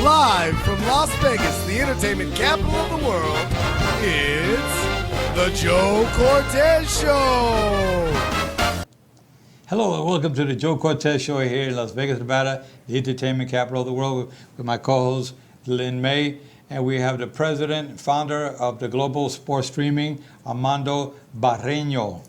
Live from Las Vegas, the entertainment capital of the world, it's the Joe Cortez Show. Hello and welcome to the Joe Cortez Show here in Las Vegas, Nevada, the entertainment capital of the world, with my co-host Lynn May. And we have the president and founder of the Global Sports Streaming, Armando Barreño.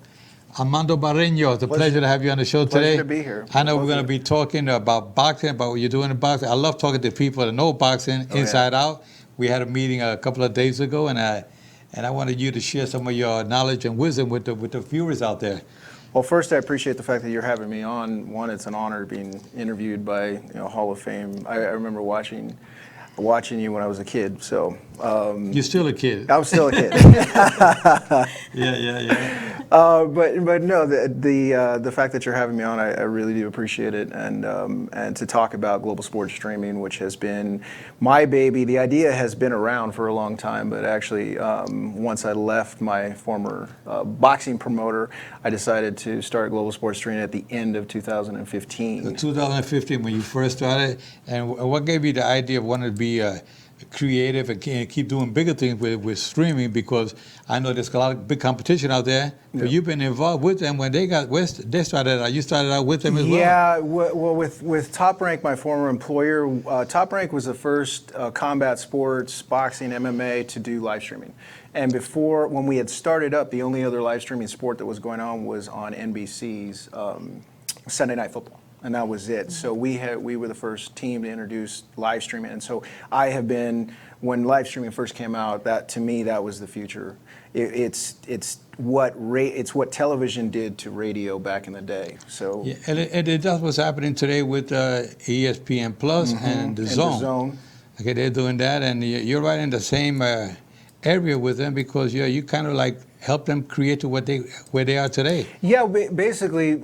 Armando Barreño, it's a pleasure to have you on the show today. Pleasure to be here. I know we're going to be talking about boxing, about what you're doing in boxing. I love talking to people that know boxing inside out. We had a meeting a couple of days ago, and I wanted you to share some of your knowledge and wisdom with the viewers out there. Well, first, I appreciate the fact that you're having me on. One, it's an honor being interviewed by Hall of Fame. I remember watching you when I was a kid. So you're still a kid. I'm still a kid. Yeah. But no, the fact that you're having me on, I really do appreciate it, and to talk about global sports streaming, which has been my baby. The idea has been around for a long time, but actually, once I left my former boxing promoter, I decided to start global sports streaming at the end of 2015. So 2015, when you first started, and what gave you the idea of wanting to be creative and keep doing bigger things with streaming? Because I know there's a lot of big competition out there, but you've been involved with them when they started out. You started out with them as well. Yeah, well, with Top Rank, my former employer, Top Rank was the first combat sports, boxing, MMA to do live streaming. And before, when we had started up, the only other live streaming sport that was going on was on NBC's Sunday Night Football. And that was it. So we were the first team to introduce live streaming. And so I have been, when live streaming first came out, that to me that was the future. It's what television did to radio back in the day. So yeah, and that's what's happening today with ESPN Plus and the Zone. Okay, they're doing that, and you're right in the same area with them, because you kind of like help them create to where they are today. Yeah, basically,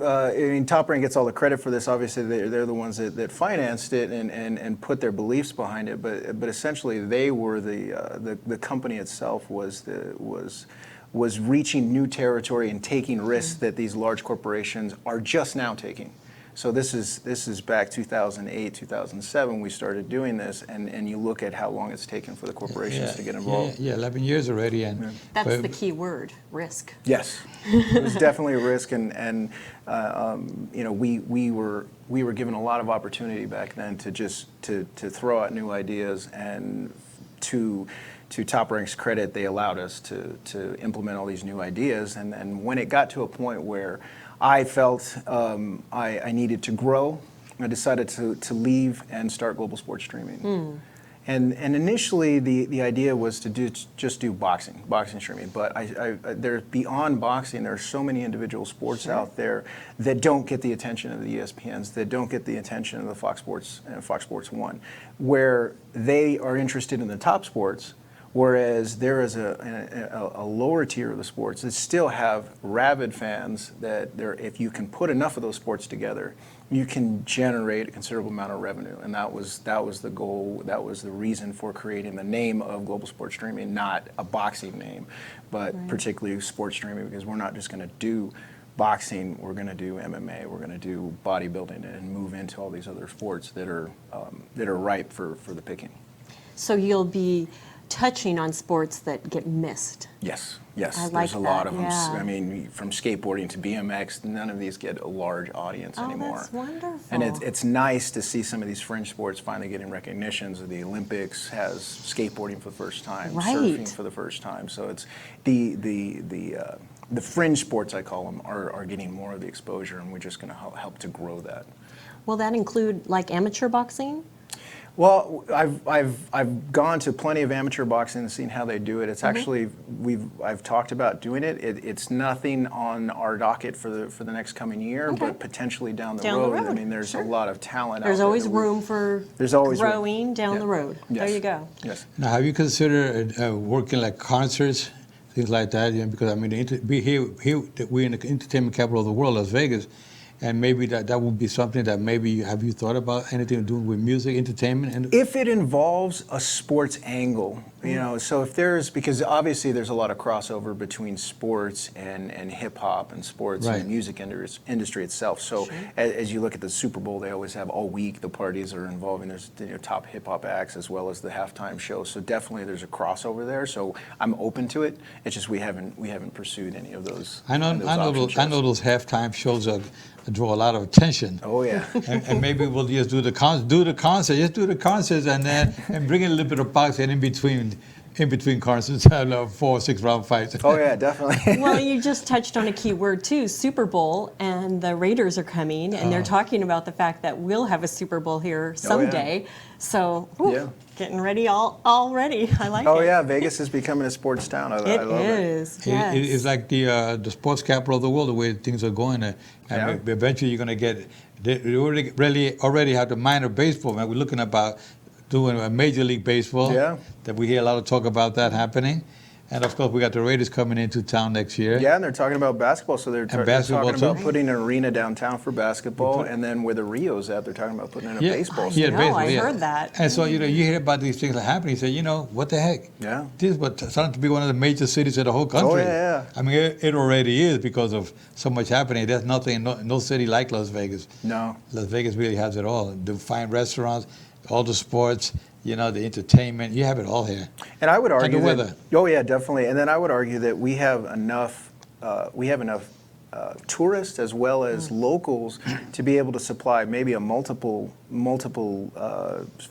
Top Rank gets all the credit for this. Obviously, they're the ones that financed it and put their beliefs behind it. But essentially, they were the company itself was reaching new territory and taking risks that these large corporations are just now taking. So this is back 2008, 2007. We started doing this, and you look at how long it's taken for the corporations to get involved. Yeah, 11 years already, and that's the key word, risk. Yes, it was definitely a risk, and we were given a lot of opportunity back then to throw out new ideas, and to Top Rank's credit, they allowed us to implement all these new ideas, and when it got to a point where I felt I needed to grow, I decided to leave and start global sports streaming. And initially, the idea was to just do boxing streaming. But there's beyond boxing, there are so many individual sports out there that don't get the attention of the ESPNs, that don't get the attention of the Fox Sports and Fox Sports 1, where they are interested in the top sports. Whereas there is a lower tier of the sports that still have rabid fans that if you can put enough of those sports together, you can generate a considerable amount of revenue. And that was the goal. That was the reason for creating the name of Global Sports Streaming, not a boxing name, but particularly sports streaming, because we're not just going to do boxing, we're going to do MMA, we're going to do bodybuilding, and move into all these other sports that are ripe for the picking. So you'll be touching on sports that get missed. Yes. There's a lot of them. I mean, from skateboarding to BMX, none of these get a large audience anymore. That's wonderful. And it's nice to see some of these fringe sports finally getting recognition. So the Olympics has skateboarding for the first time, surfing for the first time. So it's the fringe sports, I call them, are getting more of the exposure, and we're just going to help to grow that. Will that include like amateur boxing? Well, I've gone to plenty of amateur boxing and seen how they do it. It's actually I've talked about doing it. It's nothing on our docket for the next coming year, but potentially down the road. I mean, there's a lot of talent. There's out always there room for growing down the road. There you go. Yes. Now, have you considered working like concerts, things like that? Because I mean, we're in the entertainment capital of the world, Las Vegas. and maybe that would be something that maybe have you thought about anything to do with music, entertainment, and If it involves a sports angle, so if because obviously there's a lot of crossover between sports and hip hop and sports and Right. the music industry itself. So as you look at the Super Bowl, they always have all week the parties are involving there's top hip hop acts as well as the halftime show. So definitely there's a crossover there. So I'm open to it. It's just we haven't pursued any of those. I know option shows. those halftime shows draw a lot of attention. Oh yeah. And maybe we'll just do the concerts, just do the concerts, and bring in a little bit of boxing in between concerts, 4 or 6 round fights. Oh yeah, definitely. Well, you just touched on a key word too, Super Bowl, and the Raiders are coming, and they're talking about the fact that we'll have a Super Bowl here someday. So, Yeah. getting ready already. I like it. Oh yeah, Vegas is becoming a sports town. I love it. It is. Yes. It's like the sports capital of the world, the way things are going. And eventually you're going to get, they already have the minor baseball, man. We're looking about doing a Major League Baseball. Yeah. That we hear a lot of talk about that happening. And of course, we got the Raiders coming into town next year. Yeah, and they're talking about basketball. So they're basketball talking about too. putting an arena downtown for basketball, and then where the Rio's at, they're talking about putting in a baseball. Yeah, No, baseball, I yeah. heard that. And so, you hear about these things that happen. You say, what the heck? Yeah. This is what starting to be one of the major cities of the whole country. Oh, yeah. I mean, it already is because of so much happening. There's nothing, no city like Las Vegas. No. Las Vegas really has it all. The fine restaurants, all the sports, the entertainment. You have it all here. And I would argue the that, weather. oh yeah, definitely. And then I would argue that we have enough tourists as well as locals to be able to supply maybe a multiple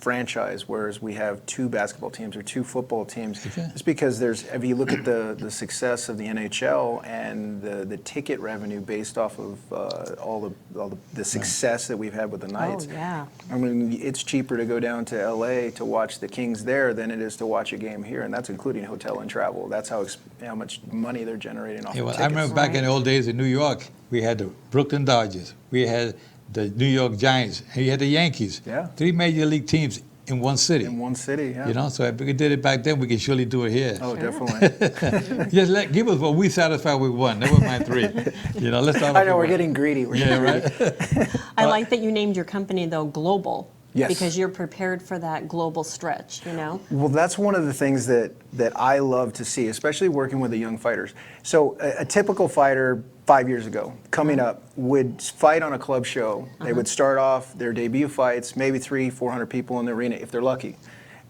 franchise, whereas we have 2 basketball teams or 2 football teams. Okay. It's because if you look at the success of the NHL and the ticket revenue based off of all the success that we've had with the Knights. Oh, yeah. I mean, it's cheaper to go down to LA to watch the Kings there than it is to watch a game here, and that's including hotel and travel. That's how much money they're generating off Yeah, of well, tickets. I remember back in the old days in New York, we had the Brooklyn Dodgers, we had the New York Giants, and you had the Yankees. Yeah. 3 major league teams in one city. In one city, yeah. So if we did it back then, we can surely do it here. Oh, definitely. Just give us what we satisfied with 1. Never mind 3. Let's start. I know, we're getting greedy. Yeah, right. I like that you named your company, though, Global. Yes. Because you're prepared for that global stretch, Well, that's one of the things that I love to see, especially working with the young fighters. So a typical fighter 5 years ago, coming up, would fight on a club show. They would start off their debut fights, maybe 300-400 people in the arena, if they're lucky.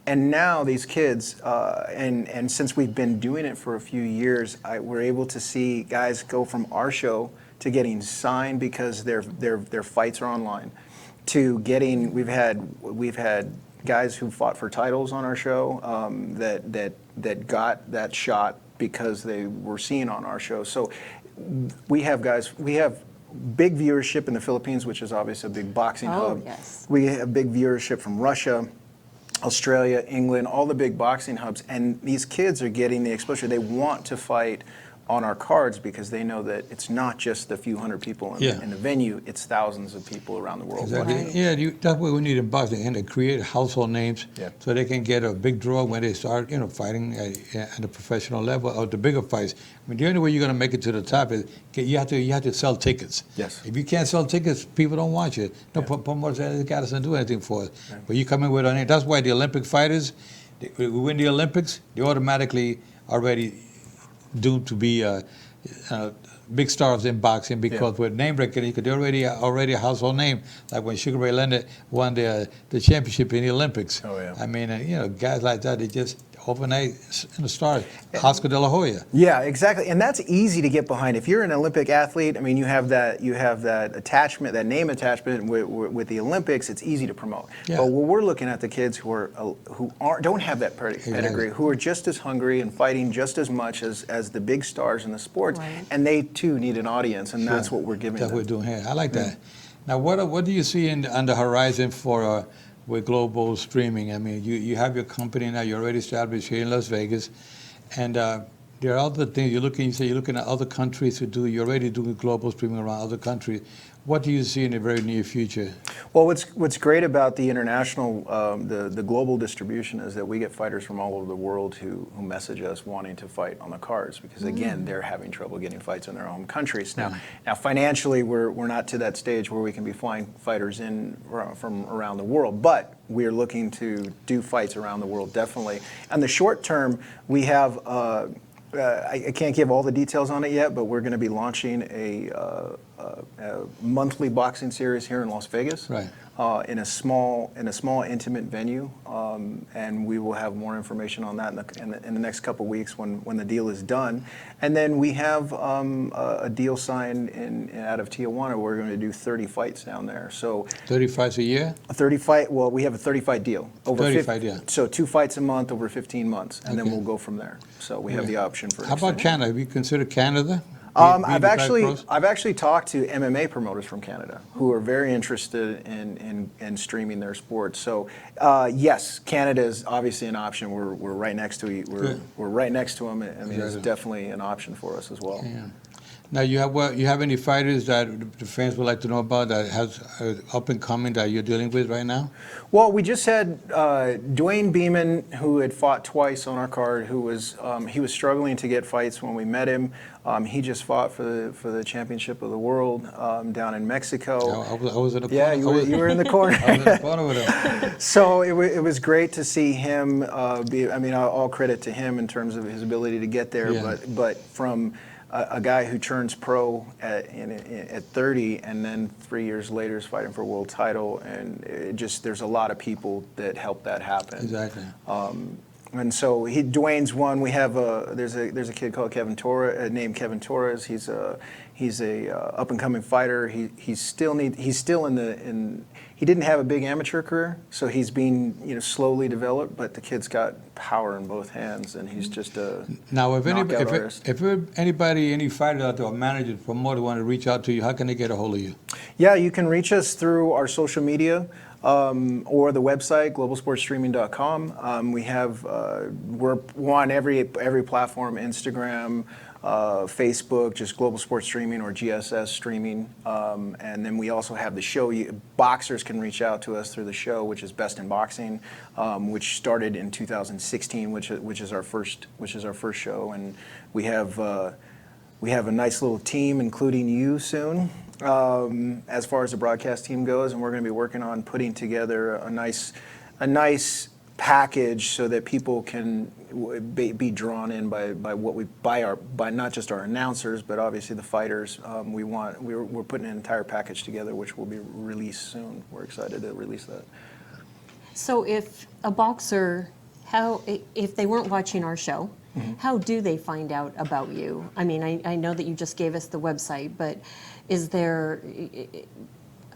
And now these kids, and since we've been doing it for a few years, we're able to see guys go from our show to getting signed because their fights are online, to getting we've had guys who fought for titles on our show that got that shot because they were seen on our show. So we have big viewership in the Philippines, which is obviously a big boxing hub. Yes. We have big viewership from Russia, Australia, England, all the big boxing hubs, and these kids are getting the exposure. They want to fight on our cards because they know that it's not just the few hundred people in the venue, it's thousands of people around the world. Exactly. Right. Yeah, that's what we need in boxing, and to create household names so they can get a big draw when they start, fighting at a professional level or the bigger fights. I mean, the only way you're going to make it to the top is you have to sell tickets. Yes. If you can't sell tickets, people don't watch it. No promoters doesn't do anything for us. Right. But you come in with a name. That's why the Olympic fighters, we win the Olympics, they automatically already doomed to be big stars in boxing because with name recognition, they're already a household name. Like when Sugar Ray Leonard won the championship in the Olympics. Oh yeah. I mean, guys like that, they just overnight stars. Oscar De La Hoya. Yeah, exactly, and that's easy to get behind. If you're an Olympic athlete, I mean, you have that attachment, that name attachment with the Olympics. It's easy to promote. Yeah. But what we're looking at the kids who don't have that pedigree, who are just as hungry and fighting just as much as the big stars in the sports, and they too need an audience, and that's what we're giving them. That's what we're doing here. I like that. Now, what do you see on the horizon for? With global streaming? I mean, you have your company now, you're already established here in Las Vegas, and there are other things you say you're looking at other countries to do. You're already doing global streaming around other countries. What do you see in the very near future? Well, what's great about the international, the global distribution is that we get fighters from all over the world who message us wanting to fight on the cards because again they're having trouble getting fights in their home countries. Now financially we're not to that stage where we can be flying fighters in from around the world, but we're looking to do fights around the world definitely. In the short term, we have. I can't give all the details on it yet, but we're going to be launching a monthly boxing series here in Las Vegas, right. In a small intimate venue, and we will have more information on that in the next couple of weeks when the deal is done. And then we have a deal signed out of Tijuana. We're going to do 30 fights down there. So 30 fights a year? Well, we have a 30-fight deal. 30-fight deal. So 2 fights a month over 15 months, and then we'll go from there. So we have the option for. How about Canada? Have you considered Canada? I've actually talked to MMA promoters from Canada who are very interested in streaming their sports. So yes, Canada is obviously an option. We're right next to we're right next to them. I mean, it's definitely an option for us as well. Yeah. Now, you have any fighters that the fans would like to know about that has up and coming that you're dealing with right now? Well, we just had Dwayne Beeman, who had fought twice on our card, who was he was struggling to get fights when we met him. He just fought for the championship of the world down in Mexico. I was in the corner. Yeah, you were in the corner. I was in the corner with him. So it was great to see him. I mean, all credit to him in terms of his ability to get there. Yeah. But from a guy who turns pro at 30 and then 3 years later is fighting for a world title, and there's a lot of people that helped that happen. Exactly. And so Dwayne's one. We have there's a kid called Kevin Torres, named Kevin Torres. He's a up and coming fighter. He didn't have a big amateur career, so he's being slowly developed. But the kid's got power in both hands, and he's just a now. If anybody, any fighter out there or manager, promoter want to reach out to you, how can they get a hold of you? Yeah, you can reach us through our social media. Or the website, globalsportstreaming.com. We have, we're on every platform, Instagram, Facebook, just Global Sports Streaming or GSS Streaming. And then we also have the show. Boxers can reach out to us through the show, which is Best in Boxing, which started in 2016, which is our first show. And we have a nice little team, including you soon. As far as the broadcast team goes, and we're going to be working on putting together a nice package so that people can be drawn in by not just our announcers, but obviously the fighters. We're putting an entire package together, which will be released soon. We're excited to release that. So, if a boxer, if they weren't watching our show, how do they find out about you? I mean, I know that you just gave us the website, but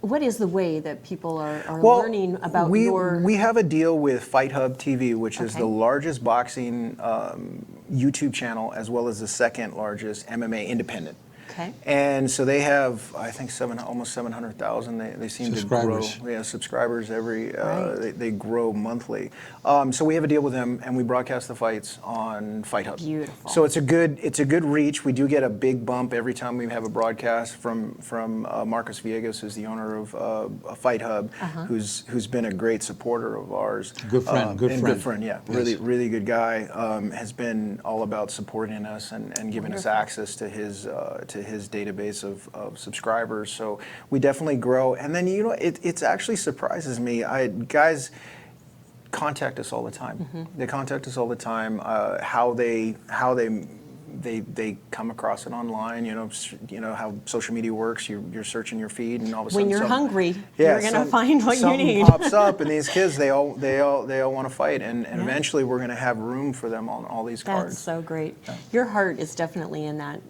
what is the way that people are learning about your... We have a deal with Fight Hub TV, which is the largest boxing YouTube channel, as well as the second largest MMA independent. Okay. And so they have, I think, almost 700,000. They seem to grow. Yeah, subscribers every. They grow monthly. So we have a deal with them, and we broadcast the fights on Fight Hub. Beautiful. So it's a good reach. We do get a big bump every time we have a broadcast from Marcus Villegas, who's the owner of Fight Hub, who's been a great supporter of ours. Good friend. Good friend. Yeah, yes. Really good guy. Has been all about supporting us and giving us access to his database of subscribers. So we definitely grow. And then it actually surprises me. Guys contact us all the time. They contact us all the time. How they come across it online. You know how social media works. You're searching your feed, and all of a sudden when you're hungry, you're gonna find what you need. Something pops up, and these kids they all want to fight, and eventually we're going to have room for them on all these cards. That's so great. Yeah. Your heart is definitely in that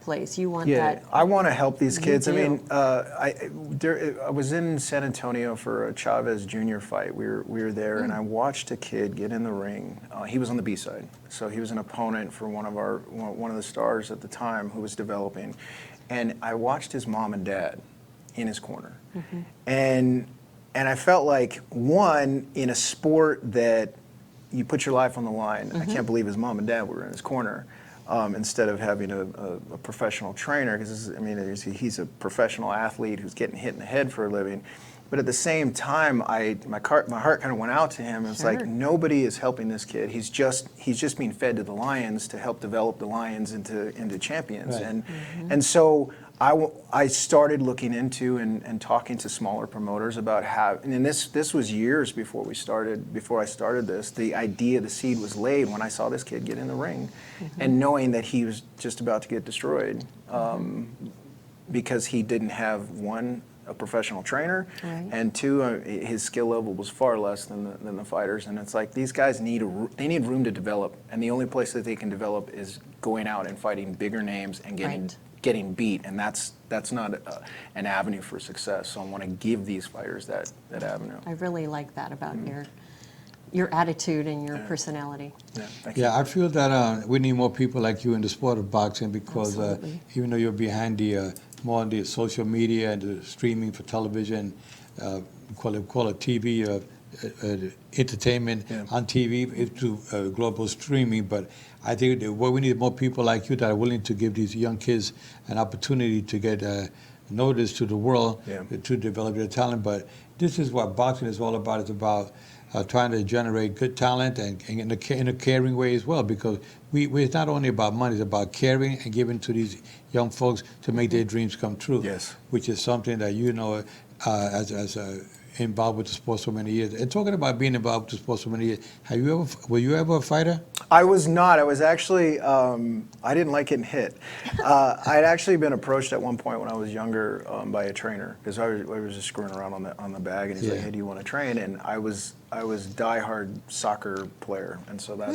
place. You want that. I want to help these kids. You do. I mean, I was in San Antonio for a Chavez Jr. fight. We were there, and I watched a kid get in the ring. He was on the B side, so he was an opponent for one of the stars at the time who was developing, and I watched his mom and dad in his corner, and I felt like, one, in a sport that you put your life on the line, I can't believe his mom and dad were in his corner. instead of having a professional trainer, because I mean, he's a professional athlete who's getting hit in the head for a living. But at the same time, my heart kind of went out to him. It's like, nobody is helping this kid. He's just being fed to the lions to help develop the lions into champions. Right. And so I started looking into and talking to smaller promoters about how, and this was years before I started this. The idea, the seed was laid when I saw this kid get in the ring, and knowing that he was just about to get destroyed because he didn't have a professional trainer, and two, his skill level was far less than the fighters. And it's like, these guys need room to develop, and the only place that they can develop is going out and fighting bigger names and getting beat, and that's not an avenue for success. So I want to give these fighters that avenue. I really like that about your attitude and your personality. Yeah, thank you. I feel that we need more people like you in the sport of boxing, because even though you're behind more on the social media and the streaming for television, call it TV, entertainment on TV through global streaming. But I think that we need more people like you that are willing to give these young kids an opportunity to get notice to the world, to develop their talent. But this is what boxing is all about. It's about trying to generate good talent and in a caring way as well, because it's not only about money, it's about caring and giving to these young folks to make their dreams come true. Yes. Which is something that as involved with the sport so many years. And talking about being involved with the sport so many years, were you ever a fighter? I was not. I was actually, I didn't like getting hit. I'd actually been approached at one point when I was younger by a trainer, because I was just screwing around on the bag, and he's like, hey, do you want to train? And I was diehard soccer player, and so that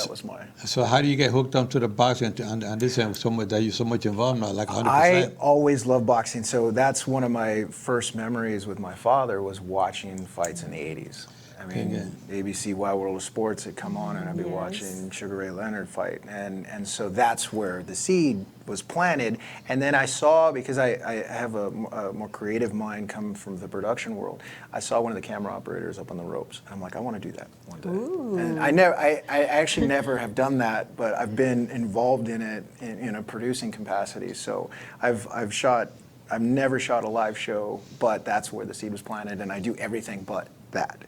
was my. So how do you get hooked up to the boxing and this and so much that you're so much involved now, like 100%? I always loved boxing, so that's one of my first memories with my father, was watching fights in the 80s. I mean, ABC Wide World of Sports had come on, and I'd be watching Sugar Ray Leonard fight, and so that's where the seed was planted. And then I saw, because I have a more creative mind coming from the production world, I saw one of the camera operators up on the ropes, and I'm like, I want to do that one day. Ooh. And I actually never have done that, but I've been involved in it in a producing capacity. So I've never shot a live show, but that's where the seed was planted, and I do everything but that.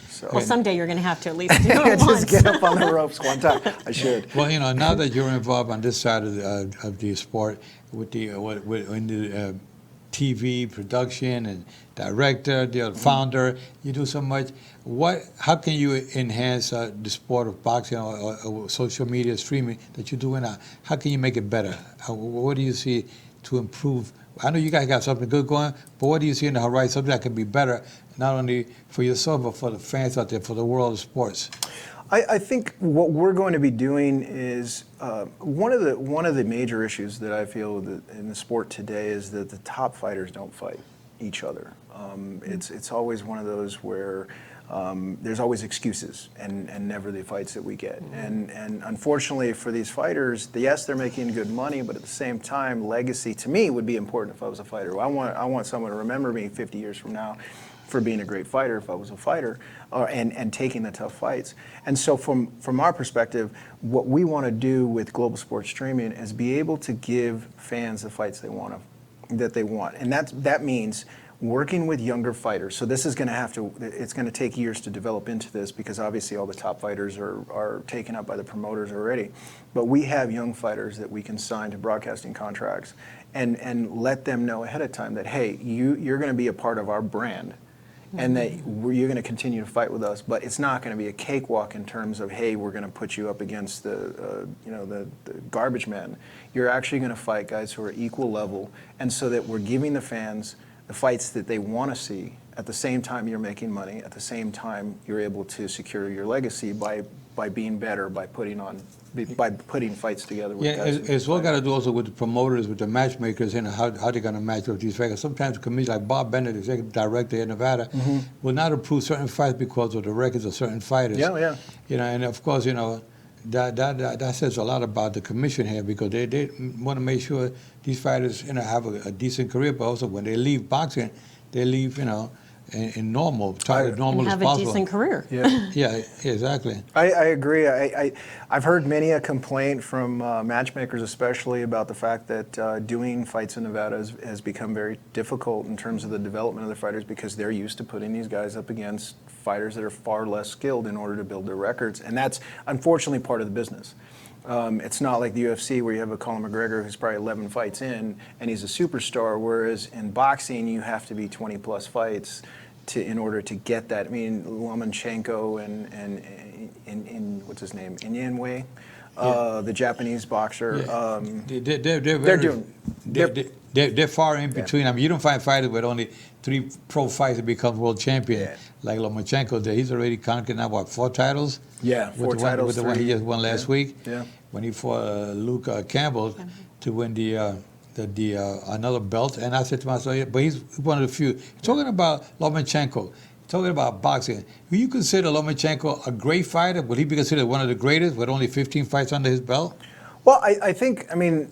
So. Well, someday you're going to have to at least do it once. Just get up on the ropes one time. I should. Well, now that you're involved on this side of the sport with the TV production and director, the founder, you do so much. How can you enhance the sport of boxing or social media streaming that you're doing now? How can you make it better? What do you see to improve? I know you guys got something good going, but what do you see in the horizon, something that can be better, not only for yourself, but for the fans out there, for the world of sports? I think what we're going to be doing is one of the major issues that I feel in the sport today is that the top fighters don't fight each other. It's always one of those where there's always excuses and never the fights that we get. And unfortunately for these fighters, yes, they're making good money, but at the same time, legacy to me would be important if I was a fighter. I want someone to remember me 50 years from now for being a great fighter if I was a fighter, and taking the tough fights. And so from our perspective, what we want to do with global sports streaming is be able to give fans the fights that they want. And that means working with younger fighters. So this is going to it's going to take years to develop into this, because obviously all the top fighters are taken up by the promoters already. But we have young fighters that we can sign to broadcasting contracts and let them know ahead of time that, hey, you're going to be a part of our brand, and that you're going to continue to fight with us, but it's not going to be a cakewalk in terms of, hey, we're going to put you up against the garbage men. You're actually going to fight guys who are equal level, and so that we're giving the fans the fights that they want to see. At the same time, you're making money. At the same time, you're able to secure your legacy by being better, by putting fights together with guys. It's all got to do also with the promoters, with the matchmakers, and how they're going to match with these fighters. Sometimes comedians like Bob Bennett, executive director in Nevada, will not approve certain fights because of the records of certain fighters. Yeah. And of course, that says a lot about the commission here, because they want to make sure these fighters have a decent career, but also when they leave boxing, they leave in normal, try as normal And as have a possible. decent career. Yeah. Yeah, exactly. I agree. I've heard many a complaint from matchmakers, especially about the fact that doing fights in Nevada has become very difficult in terms of the development of the fighters, because they're used to putting these guys up against fighters that are far less skilled in order to build their records, and that's unfortunately part of the business. It's not like the UFC where you have a Conor McGregor who's probably 11 fights in and he's a superstar, whereas in boxing you have to be 20 plus fights in order to get that. I mean, Lomachenko and what's his name, Inoue, the Japanese boxer. They're far in between. I mean, you don't find fighters with only 3 pro fights to become world champion. Yeah. Like Lomachenko, he's already conquered now, what, 4 titles? Yeah, With 4 the titles. with the one he just won last week. Yeah. When he fought Luke Campbell to win the another belt. And I said to myself, yeah, but he's one of the few. Talking about Lomachenko, talking about boxing, will you consider Lomachenko a great fighter? Would he be considered one of the greatest with only 15 fights under his belt? Well, I think, I mean,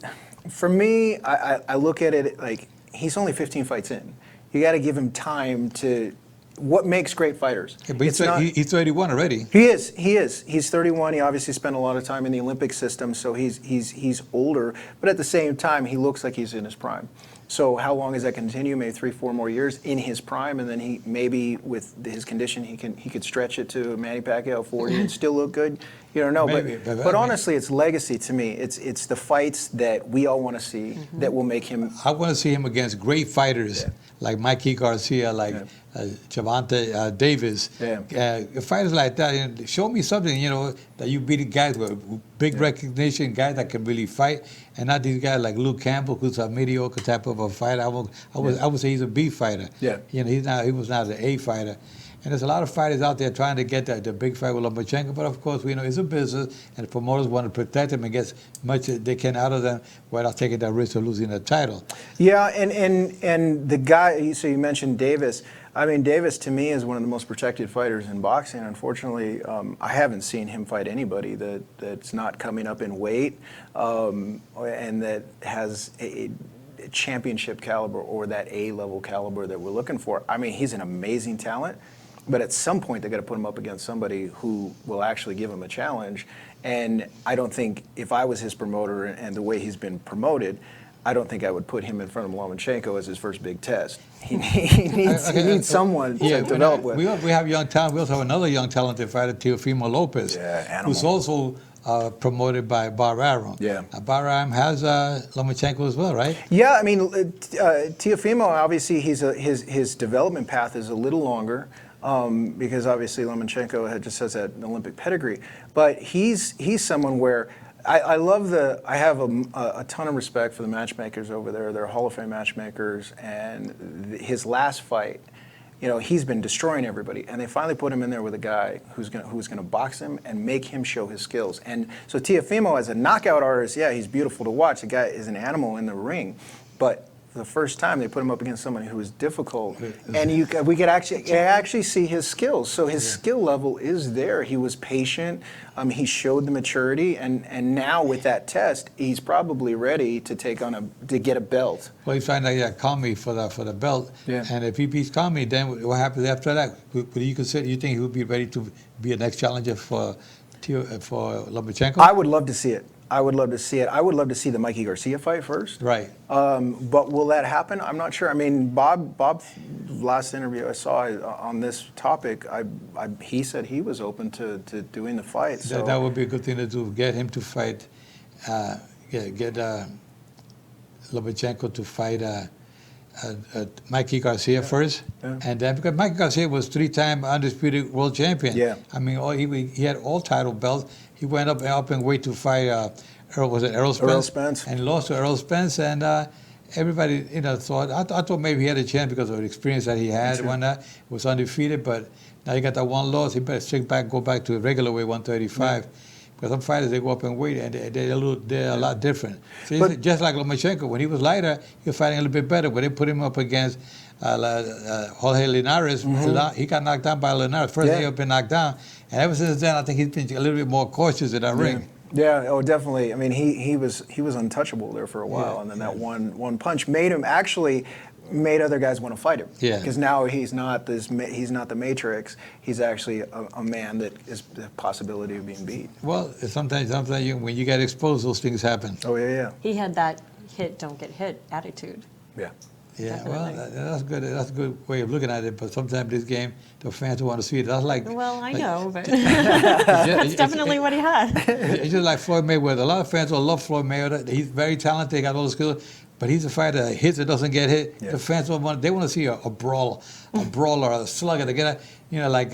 for me, I look at it like he's only 15 fights in. You got to give him time to. What makes great fighters? Yeah, but he's 31 already. He is. He's 31. He obviously spent a lot of time in the Olympic system, so he's older. But at the same time, he looks like he's in his prime. So how long does that continue? Maybe 3-4 more years in his prime, and then he maybe with his condition he could stretch it to Manny Pacquiao 40 and still look good. You don't know. Maybe, but honestly, it's legacy to me. It's the fights that we all want to see that will make him. I want to see him against great fighters like Mikey Garcia, like Gervonta Davis. Fighters like that. Show me something, that you beat guys with big recognition, guys that can really fight, and not these guys like Luke Campbell, who's a mediocre type of a fighter. I would say he's a B fighter. Yeah. He was not an A fighter. And there's a lot of fighters out there trying to get the big fight with Lomachenko, but of course we know it's a business, and the promoters want to protect them and get as much as they can out of them without taking that risk of losing the title. Yeah, and the guy, so you mentioned Davis. I mean, Davis to me is one of the most protected fighters in boxing. Unfortunately, I haven't seen him fight anybody that's not coming up in weight and that has a championship caliber or that A-level caliber that we're looking for. I mean, he's an amazing talent. But at some point, they got to put him up against somebody who will actually give him a challenge. And I don't think, if I was his promoter and the way he's been promoted, I don't think I would put him in front of Lomachenko as his first big test. He needs someone to develop with. We have young talent. We also have another young talented fighter, Teofimo Lopez, who's also promoted by Bar Arum. Yeah. Bar Arum has Lomachenko as well, right? Yeah, I mean, Teofimo, obviously, his development path is a little longer. Because obviously Lomachenko just has that Olympic pedigree, but he's someone where I have a ton of respect for the matchmakers over there. They're Hall of Fame matchmakers, and his last fight, he's been destroying everybody, and they finally put him in there with a guy who's gonna box him and make him show his skills. And so Teofimo, as a knockout artist, yeah, he's beautiful to watch. The guy is an animal in the ring, but the first time they put him up against somebody who was difficult, and we could actually see his skills. So his skill level is there. He was patient. He showed the maturity, and now with that test, he's probably ready to to get a belt. Well, he's trying to get Kami for the belt. Yeah. And if he beats Kami, then what happens after that? Would you think he would be ready to be a next challenger for Lomachenko? I would love to see it. I would love to see it. I would love to see the Mikey Garcia fight first. Right. But will that happen? I'm not sure. I mean, Bob's last interview I saw on this topic, he said he was open to doing the fight. So that would be a good thing to do. Get him to fight. Get Lomachenko to fight Mikey Garcia first, and then because Mikey Garcia was 3-time undisputed world champion. Yeah. I mean, he had all title belts. He went up in weight to fight Errol Spence? Errol Spence. And lost to Errol Spence, and everybody thought I thought maybe he had a chance because of the experience that he had when he was undefeated, but now he got that one loss. He better stick back, go back to regular weight 135. Because some fighters, they go up in weight and they're a lot different. So just like Lomachenko, when he was lighter, he was fighting a little bit better. When they put him up against Jorge Linares, he got knocked down by Linares. First he had been knocked down, and ever since then, I think he's been a little bit more cautious in that ring. Yeah, oh, definitely. I mean, he was untouchable there for a while, and then that one punch made him actually. made other guys want to fight him. Yeah. Because now he's not the Matrix. He's actually a man that is the possibility of being beat. Well, sometimes when you get exposed, those things happen. Oh yeah. He had that hit, don't get hit attitude. Yeah. Yeah, well, Definitely. that's good. That's a good way of looking at it. But sometimes this game, the fans want to see it. That's like Well, I like- know, but It's that's definitely what he had. It's just like Floyd Mayweather. A lot of fans will love Floyd Mayweather. He's very talented, got all the skills, but he's a fighter that hits or doesn't get hit. Yeah. The fans want to see a brawl, a brawler, a slugger to get like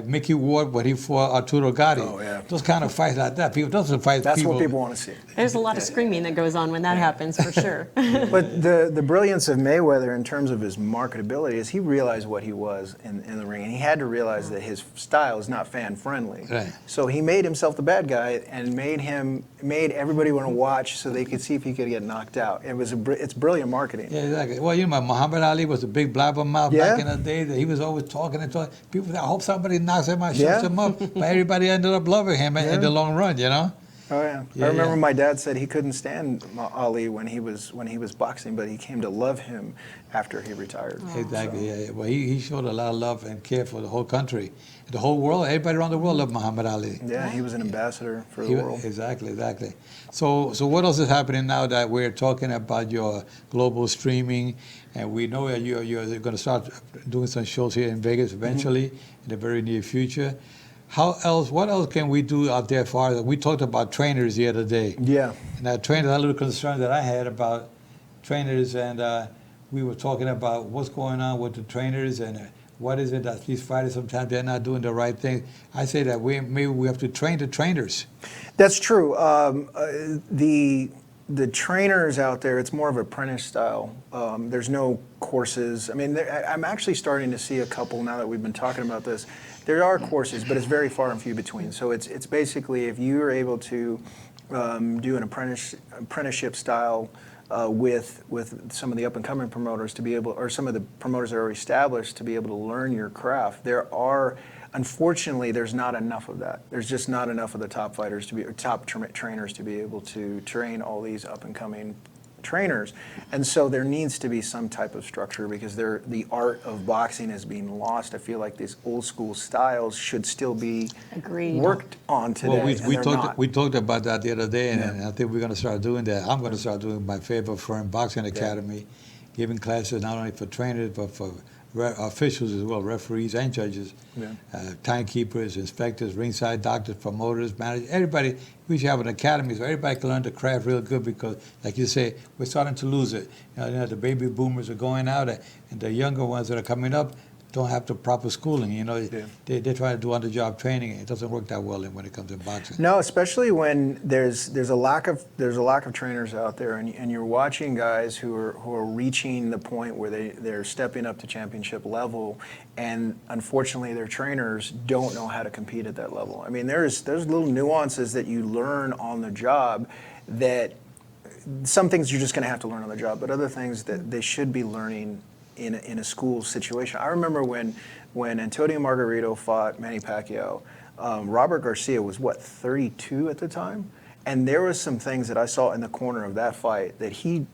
Mickey Ward when he fought Arturo Gatti. Oh, yeah. Those kind of fights like that. People doesn't fight. That's what people want to see. There's a lot of screaming that goes on when that happens, for sure. But the brilliance of Mayweather in terms of his marketability is he realized what he was in the ring, and he had to realize that his style is not fan friendly. Right. So he made himself the bad guy and made everybody want to watch so they could see if he could get knocked out. It's brilliant marketing. Yeah, exactly. Well, Muhammad Ali was a big blabbermouth Yeah. back in the day. That he was always talking and talking. People said, I hope somebody knocks him out, Yeah. shuts him up. But everybody ended up loving him in the long run, you know? Oh yeah. Yeah, I remember yeah. my dad said he couldn't stand Ali when he was boxing, but he came to love him after he retired. Exactly. Yeah. Well, he showed a lot of love and care for the whole country, the whole world. Everybody around the world loved Muhammad Ali. Yeah, he was an ambassador for the world. Exactly. So what else is happening now that we're talking about your global streaming, and we know that you're going to start doing some shows here in Vegas eventually in the very near future. What else can we do out there for us? We talked about trainers the other day. Yeah. And that trainers, a little concern that I had about trainers, and we were talking about what's going on with the trainers and what is it that these fighters, sometimes they're not doing the right thing. I say that maybe we have to train the trainers. That's true. The trainers out there, it's more of apprentice style. There's no courses. I mean, I'm actually starting to see a couple now that we've been talking about this. There are courses, but it's very far and few between. So it's basically if you are able to do an apprenticeship style with some of the up and coming promoters to be able, or some of the promoters that are already established to be able to learn your craft. Unfortunately, there's not enough of that. There's just not enough of the top fighters trainers to be able to train all these up and coming trainers, and so there needs to be some type of structure because the art of boxing is being lost. I feel like these old school styles should still be Agreed. worked on today. Well, and they're not. we talked about that the other day, and I think we're going to start doing that. I'm going to start doing my favorite firm, Boxing Academy, giving classes not only for trainers but for officials as well, referees and judges, timekeepers, inspectors, ringside doctors, promoters, managers, everybody. We should have an academy so everybody can learn the craft real good because, like you say, we're starting to lose it. You know, the baby boomers are going out, and the younger ones that are coming up don't have the proper schooling. You know, they're trying to do on-the-job training, and it doesn't work that well when it comes to boxing. No, especially when there's a lack of trainers out there, and you're watching guys who are reaching the point where they're stepping up to championship level, and unfortunately their trainers don't know how to compete at that level. I mean, there's little nuances that you learn on the job that some things you're just going to have to learn on the job, but other things that they should be learning in a school situation. I remember when Antonio Margarito fought Manny Pacquiao, Robert Garcia was 32 at the time, and there was some things that I saw in the corner of that fight that he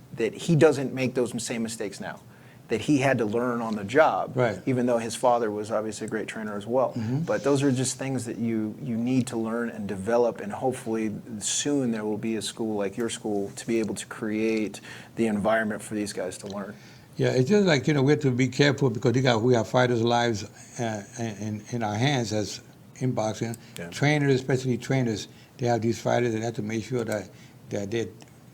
doesn't make those same mistakes now, that he had to learn on the job, right. Even though his father was obviously a great trainer as well. But those are just things that you need to learn and develop, and hopefully soon there will be a school like your school to be able to create the environment for these guys to learn. Yeah, it's just like, we have to be careful because we have fighters' lives in our hands as in boxing. Yeah. Trainers, especially trainers, they have these fighters and have to make sure that they're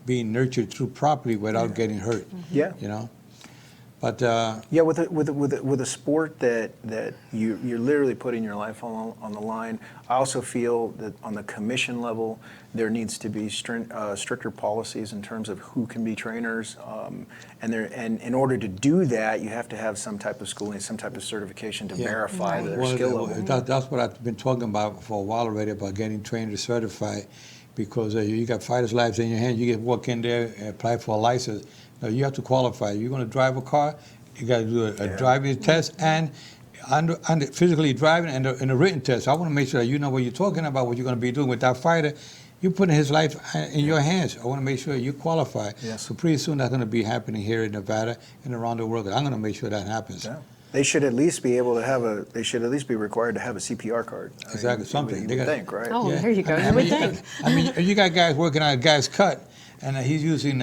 being nurtured through properly without getting hurt. Yeah. You know? But with a sport that you're literally putting your life on the line, I also feel that on the commission level there needs to be stricter policies in terms of who can be trainers, and in order to do that you have to have some type of schooling, some type of certification to verify their skill level. That's what I've been talking about for a while already, about getting trainers certified, because you got fighters' lives in your hand. You can walk in there and apply for a license. Now, you have to qualify. You're going to drive a car, you got to do a driving test, and physically driving and the written test. I want to make sure that you know what you're talking about, what you're going to be doing with that fighter. You're putting his life in your hands. I want to make sure you qualify. Yes. So pretty soon that's going to be happening here in Nevada and around the world. I'm going to make sure that happens. Yeah. They should at least be able to have they should at least be required to have a CPR card. Exactly, something. You They would got- think, right? Oh, Yeah. there you go. I You would mean, think. I mean, you got guys working on a guy's cut, and he's using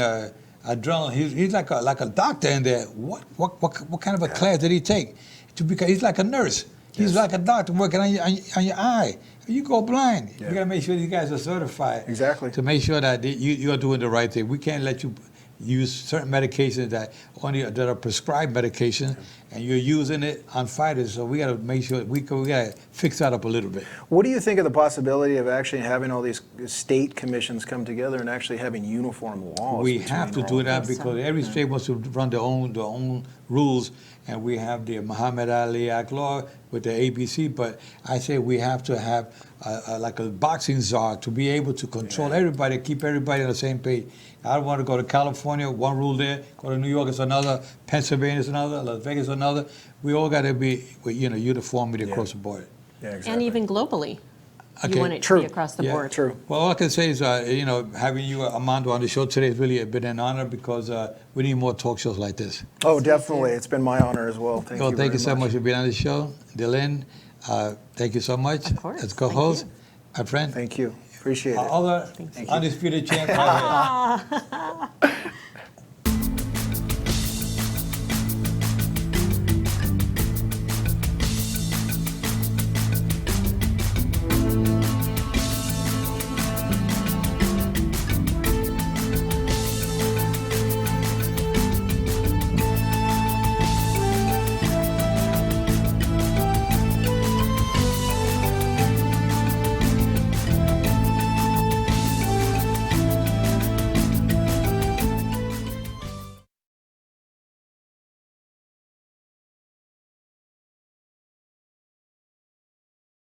adrenaline. He's like a doctor in there. What kind of a class did he take? Because he's like a nurse. He's Yes. like a doctor working on your eye. You go blind. Yeah. You got to make sure these guys are certified. Exactly. To make sure that you are doing the right thing. We can't let you use certain medications that are prescribed medications, and you're using it on fighters. So we got to make sure we got to fix that up a little bit. What do you think of the possibility of actually having all these state commissions come together and actually having uniform laws? We between have to all do of that think so. because every state wants to run their own rules, and we have the Muhammad Ali Act law with the ABC. But I say we have to have like a boxing czar to be able to control everybody, keep everybody on the same page. I don't want to go to California, one rule there. Go to New York, it's another. Pennsylvania is another. Las Vegas is another. We all got to be, uniformity across the board. Yeah, exactly. And even globally, Okay. you want it to True. be across the Yeah. board. True. Well, all I can say is, having you, Armando, on the show today has really been an honor because we need more talk shows like this. Oh, definitely. It's been my honor as well. Thank Well, you. thank you very so much for being on the show. Dylan, thank you so much. Of course. As Thank co-host, you. my friend. Thank you. Appreciate it. Other you. undisputed champ right here.